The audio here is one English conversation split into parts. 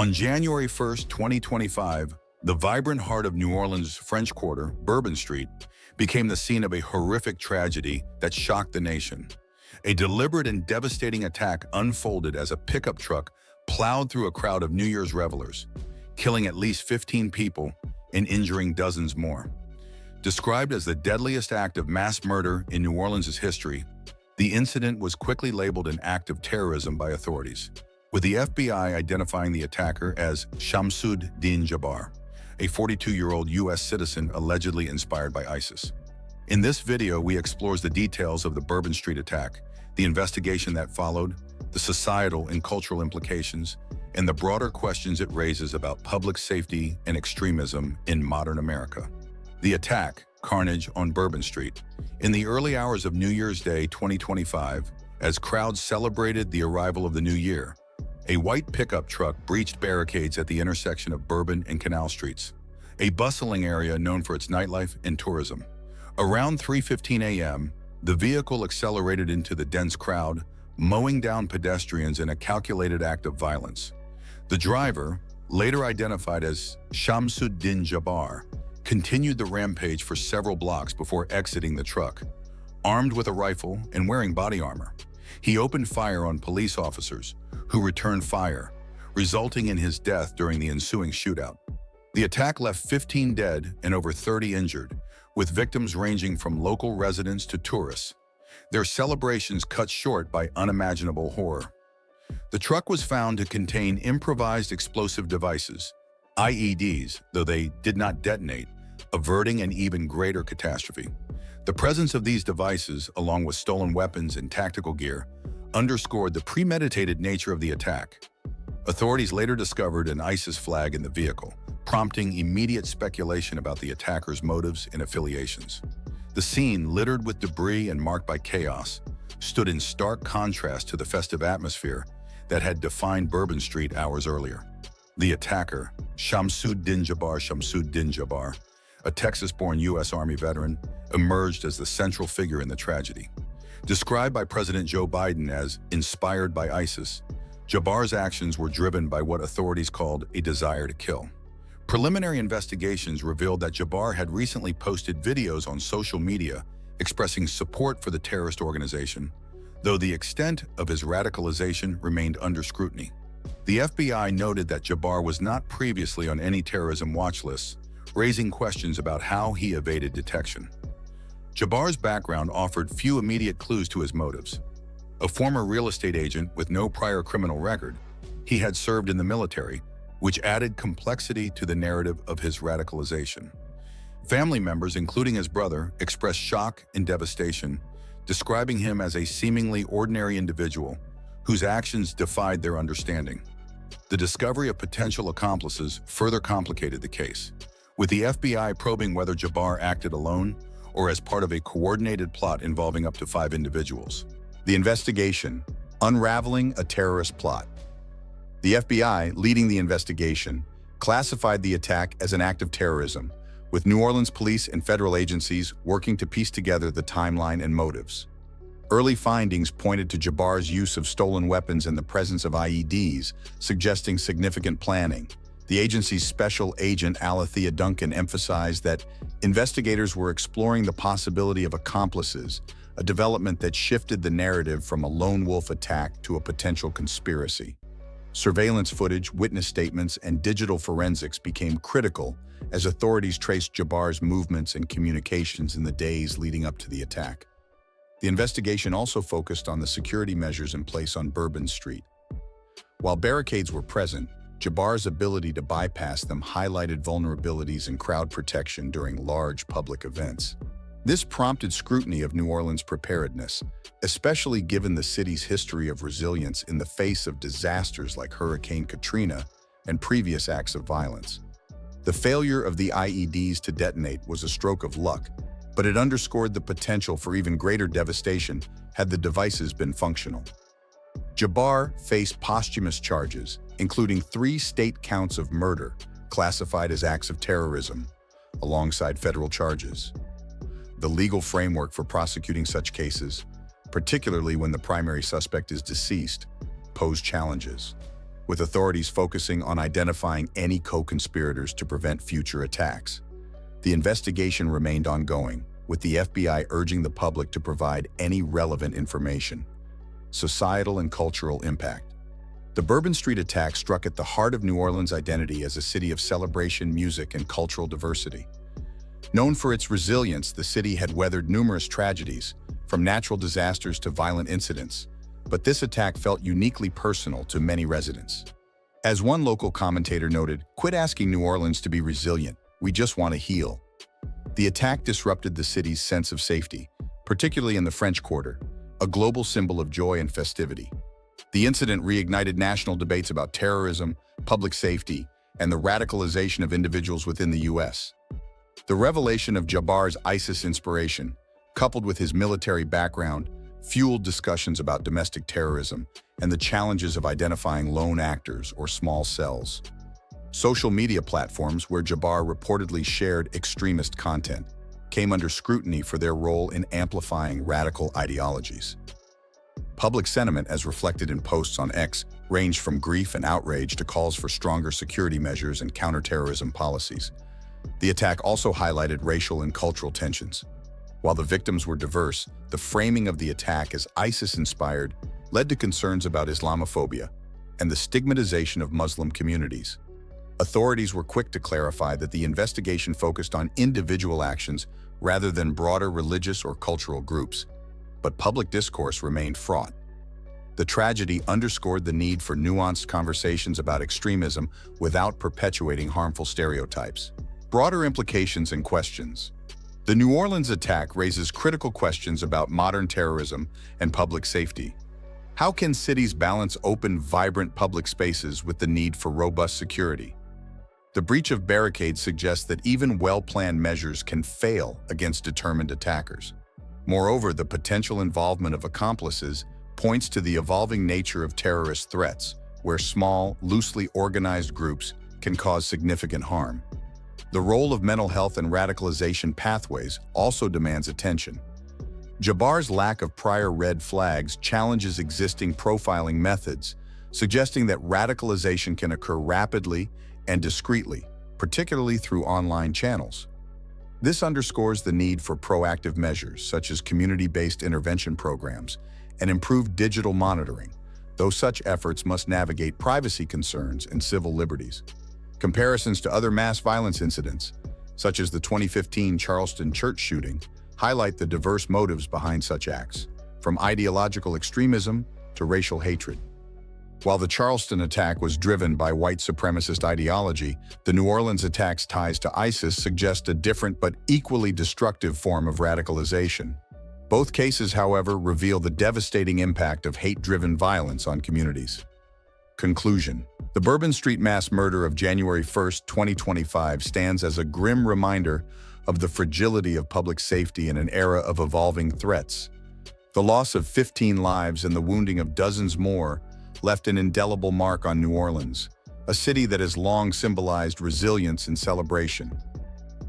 On January 1st, 2025, the vibrant heart of New Orleans' French Quarter, Bourbon Street, became the scene of a horrific tragedy that shocked the nation. A deliberate and devastating attack unfolded as a pickup truck plowed through a crowd of New Year's revelers, killing at least 15 people and injuring dozens more. Described as the deadliest act of mass murder in New Orleans' history, the incident was quickly labeled an act of terrorism by authorities, with the FBI identifying the attacker as Shamsuddin Jabbar, a 42-year-old U.S. citizen allegedly inspired by ISIS. In this video, we explore the details of the Bourbon Street attack, the investigation that followed, the societal and cultural implications, and the broader questions it raises about public safety and extremism in modern America. The attack, carnage on Bourbon Street, in the early hours of New Year's Day 2025, as crowds celebrated the arrival of the new year, a white pickup truck breached barricades at the intersection of Bourbon and Canal Streets, a bustling area known for its nightlife and tourism. Around 3:15 a.m., the vehicle accelerated into the dense crowd, mowing down pedestrians in a calculated act of violence. The driver, later identified as Shamsuddin Jabbar, continued the rampage for several blocks before exiting the truck. Armed with a rifle and wearing body armor, he opened fire on police officers, who returned fire, resulting in his death during the ensuing shootout. The attack left 15 dead and over 30 injured, with victims ranging from local residents to tourists, their celebrations cut short by unimaginable horror. The truck was found to contain improvised explosive devices, IEDs, though they did not detonate, averting an even greater catastrophe. The presence of these devices, along with stolen weapons and tactical gear, underscored the premeditated nature of the attack. Authorities later discovered an ISIS flag in the vehicle, prompting immediate speculation about the attacker's motives and affiliations. The scene, littered with debris and marked by chaos, stood in stark contrast to the festive atmosphere that had defined Bourbon Street hours earlier. The attacker, Shamsuddin Jabbar, a Texas-born U.S. Army veteran, emerged as the central figure in the tragedy. Described by President Joe Biden as inspired by ISIS, Jabbar's actions were driven by what authorities called a desire to kill. Preliminary investigations revealed that Jabbar had recently posted videos on social media expressing support for the terrorist organization, though the extent of his radicalization remained under scrutiny. The FBI noted that Jabbar was not previously on any terrorism watch lists, raising questions about how he evaded detection. Jabbar's background offered few immediate clues to his motives. A former real estate agent with no prior criminal record, he had served in the military, which added complexity to the narrative of his radicalization. Family members, including his brother, expressed shock and devastation, describing him as a seemingly ordinary individual whose actions defied their understanding. The discovery of potential accomplices further complicated the case, with the FBI probing whether Jabbar acted alone or as part of a coordinated plot involving up to 5 individuals. The investigation, unraveling a terrorist plot. The FBI, leading the investigation, classified the attack as an act of terrorism, with New Orleans police and federal agencies working to piece together the timeline and motives. Early findings pointed to Jabbar's use of stolen weapons and the presence of IEDs, suggesting significant planning. The agency's special agent Alethea Duncan emphasized that investigators were exploring the possibility of accomplices, a development that shifted the narrative from a lone wolf attack to a potential conspiracy. Surveillance footage, witness statements, and digital forensics became critical as authorities traced Jabbar's movements and communications in the days leading up to the attack. The investigation also focused on the security measures in place on Bourbon Street. While barricades were present, Jabbar's ability to bypass them highlighted vulnerabilities in crowd protection during large public events. This prompted scrutiny of New Orleans' preparedness, especially given the city's history of resilience in the face of disasters like Hurricane Katrina and previous acts of violence. The failure of the IEDs to detonate was a stroke of luck, but it underscored the potential for even greater devastation had the devices been functional. Jabbar faced posthumous charges, including 3 state counts of murder, classified as acts of terrorism, alongside federal charges. The legal framework for prosecuting such cases, particularly when the primary suspect is deceased, pose challenges. with authorities focusing on identifying any co-conspirators to prevent future attacks. The investigation remained ongoing, with the FBI urging the public to provide any relevant information. Societal and cultural impact. The Bourbon Street attack struck at the heart of New Orleans' identity as a city of celebration, music, and cultural diversity. Known for its resilience, the city had weathered numerous tragedies, from natural disasters to violent incidents, but this attack felt uniquely personal to many residents. As one local commentator noted, "Quit asking New Orleans to be resilient, we just want to heal." The attack disrupted the city's sense of safety, particularly in the French Quarter, a global symbol of joy and festivity. The incident reignited national debates about terrorism, public safety, and the radicalization of individuals within the U.S. The revelation of Jabbar's ISIS inspiration, coupled with his military background, fueled discussions about domestic terrorism and the challenges of identifying lone actors or small cells. Social media platforms where Jabbar reportedly shared extremist content came under scrutiny for their role in amplifying radical ideologies. Public sentiment, as reflected in posts on X, ranged from grief and outrage to calls for stronger security measures and counterterrorism policies. The attack also highlighted racial and cultural tensions. While the victims were diverse, the framing of the attack as ISIS-inspired led to concerns about Islamophobia and the stigmatization of Muslim communities. Authorities were quick to clarify that the investigation focused on individual actions rather than broader religious or cultural groups, but public discourse remained fraught. The tragedy underscored the need for nuanced conversations about extremism without perpetuating harmful stereotypes. Broader implications and questions. The New Orleans attack raises critical questions about modern terrorism and public safety. How can cities balance open, vibrant public spaces with the need for robust security? The breach of barricades suggests that even well-planned measures can fail against determined attackers. Moreover, the potential involvement of accomplices points to the evolving nature of terrorist threats, where small, loosely organized groups can cause significant harm. The role of mental health and radicalization pathways also demands attention. Jabbar's lack of prior red flags challenges existing profiling methods, suggesting that radicalization can occur rapidly and discreetly, particularly through online channels. This underscores the need for proactive measures, such as community-based intervention programs and improved digital monitoring, though such efforts must navigate privacy concerns and civil liberties. Comparisons to other mass violence incidents, such as the 2015 Charleston church shooting, highlight the diverse motives behind such acts, from ideological extremism to racial hatred. While the Charleston attack was driven by white supremacist ideology, the New Orleans attack's ties to ISIS suggest a different but equally destructive form of radicalization. Both cases, however, reveal the devastating impact of hate-driven violence on communities. Conclusion. The Bourbon Street mass murder of January 1, 2025 stands as a grim reminder of the fragility of public safety in an era of evolving threats. The loss of 15 lives and the wounding of dozens more left an indelible mark on New Orleans, a city that has long symbolized resilience and celebration.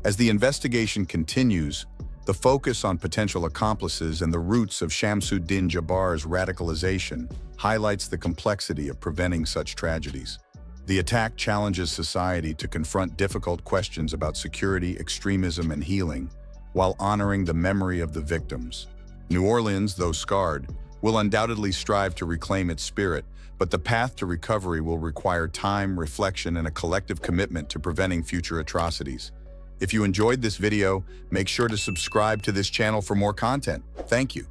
As the investigation continues, the focus on potential accomplices and the roots of Shamsuddin Jabbar's radicalization highlights the complexity of preventing such tragedies. The attack challenges society to confront difficult questions about security, extremism, and healing, while honoring the memory of the victims. New Orleans, though scarred, will undoubtedly strive to reclaim its spirit, but the path to recovery will require time, reflection, and a collective commitment to preventing future atrocities. If you enjoyed this video, make sure to subscribe to this channel for more content. Thank you.